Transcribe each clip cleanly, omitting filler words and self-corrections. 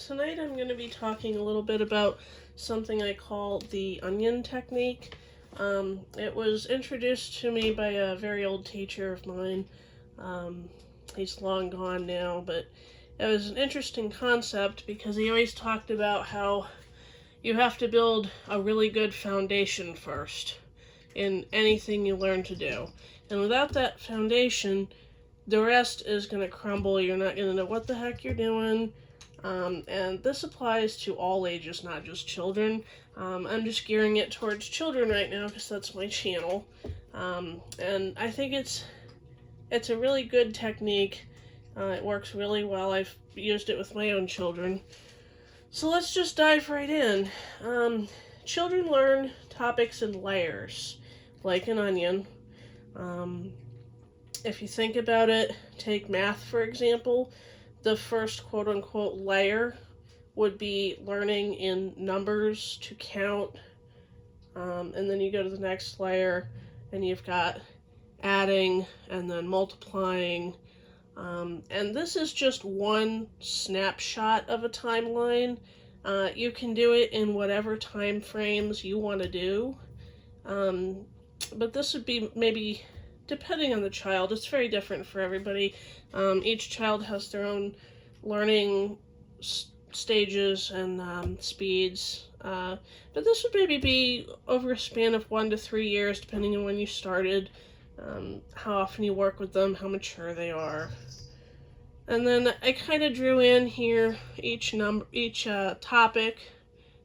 tonight I'm going to be talking a little bit about something I call the onion technique. It was introduced to me by a very old teacher of mine. He's long gone now, but it was an interesting concept because he always talked about how you have to build a really good foundation first in anything you learn to do. And without that foundation, the rest is going to crumble. You're not going to know what the heck you're doing. And this applies to all ages, not just children. I'm just gearing it towards children right now because that's my channel. And I think it's a really good technique. It works really well. I've used it with my own children. So let's just dive right in. Children learn topics in layers, like an onion. If you think about it, take math for example. The first quote-unquote layer would be learning in numbers to count, and then you go to the next layer and you've got adding and then multiplying, and this is just one snapshot of a timeline. You can do it in whatever time frames you want to do, but this would be maybe, depending on the child, it's very different for everybody. Each child has their own learning stages and speeds. But this would maybe be over a span of 1 to 3 years, depending on when you started, how often you work with them, how mature they are. And then I kind of drew in here each topic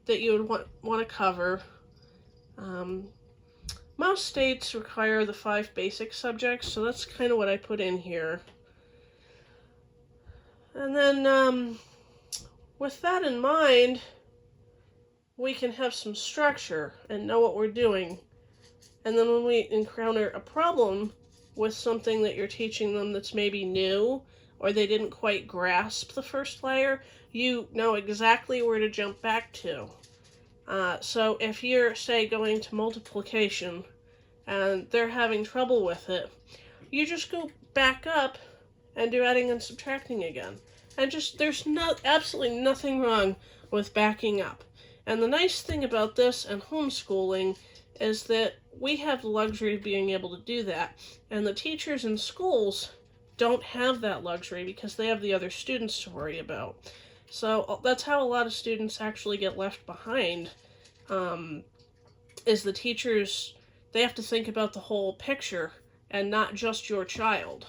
that you would want to cover. Most states require the 5 basic subjects, so that's kind of what I put in here. And then, with that in mind, we can have some structure and know what we're doing. And then when we encounter a problem with something that you're teaching them that's maybe new, or they didn't quite grasp the first layer, you know exactly where to jump back to. So if you're, say, going to multiplication and they're having trouble with it, you just go back up and do adding and subtracting again. And there's absolutely nothing wrong with backing up. And the nice thing about this and homeschooling is that we have the luxury of being able to do that. And the teachers in schools don't have that luxury because they have the other students to worry about. So that's how a lot of students actually get left behind, is the teachers, they have to think about the whole picture and not just your child,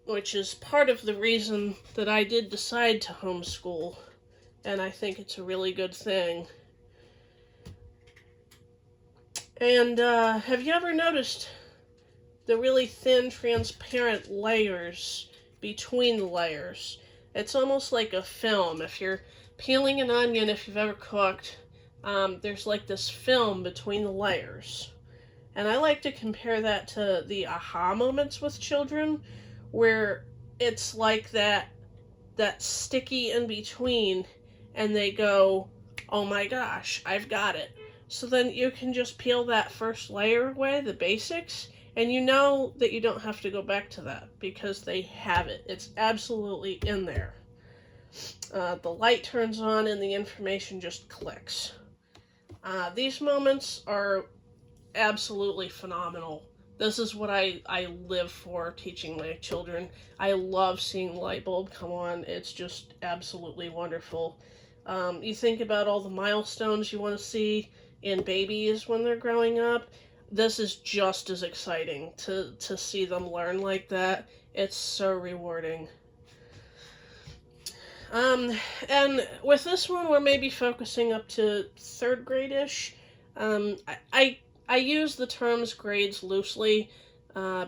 which is part of the reason that I did decide to homeschool, and I think it's a really good thing. And have you ever noticed the really thin, transparent layers between the layers? It's almost like a film. If you're peeling an onion, if you've ever cooked, there's like this film between the layers. And I like to compare that to the aha moments with children, where it's like that sticky in between, and they go, oh my gosh, I've got it. So then you can just peel that first layer away, the basics, and you know that you don't have to go back to that because they have it. It's absolutely in there. The light turns on and the information just clicks. These moments are absolutely phenomenal. This is what I live for, teaching my children. I love seeing the light bulb come on. It's just absolutely wonderful. You think about all the milestones you want to see in babies when they're growing up. This is just as exciting to see them learn like that. It's so rewarding. And with this one, we're maybe focusing up to 3rd grade-ish. I use the terms grades loosely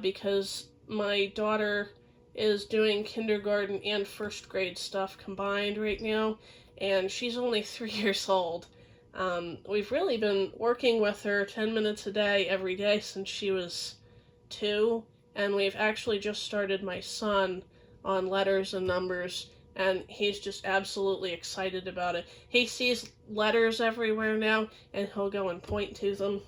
because my daughter is doing kindergarten and 1st grade stuff combined right now, and she's only 3 years old. We've really been working with her 10 minutes a day every day since she was 2, and we've actually just started my son on letters and numbers, and he's just absolutely excited about it. He sees letters everywhere now, and he'll go and point to them.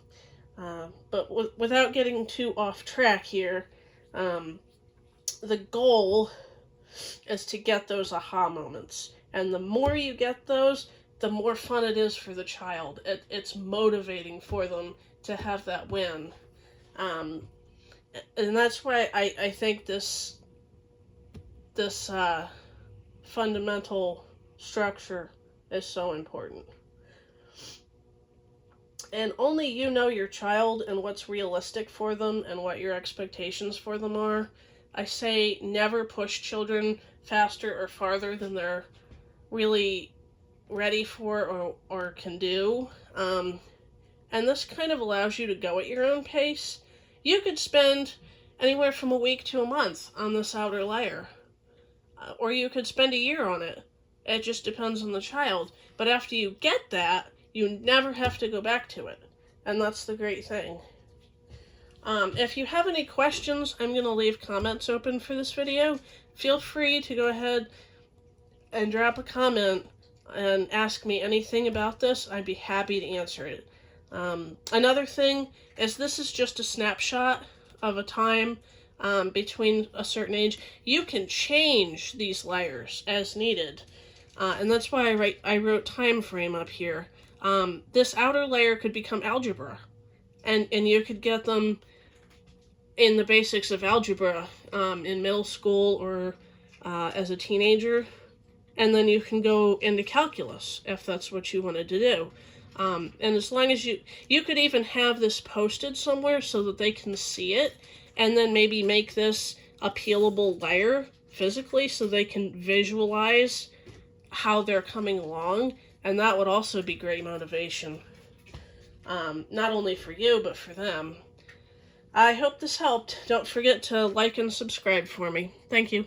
But without getting too off track here, the goal is to get those aha moments. And the more you get those, the more fun it is for the child. It's motivating for them to have that win. Um, and that's why I think this fundamental structure is so important. And only you know your child and what's realistic for them and what your expectations for them are. I say never push children faster or farther than they're really ready for or can do. And this kind of allows you to go at your own pace. You could spend anywhere from a week to a month on this outer layer. Or you could spend a year on it. It just depends on the child. But after you get that, you never have to go back to it. And that's the great thing. If you have any questions, I'm going to leave comments open for this video. Feel free to go ahead and drop a comment and ask me anything about this. I'd be happy to answer it. Another thing is this is just a snapshot of a time between a certain age. You can change these layers as needed. And that's why I wrote time frame up here. This outer layer could become algebra. And you could get them in the basics of algebra in middle school or as a teenager. And then you can go into calculus if that's what you wanted to do. And as long as you could even have this posted somewhere so that they can see it, and then maybe make this a peelable layer physically so they can visualize how they're coming along, and that would also be great motivation. Not only for you, but for them. I hope this helped. Don't forget to like and subscribe for me. Thank you.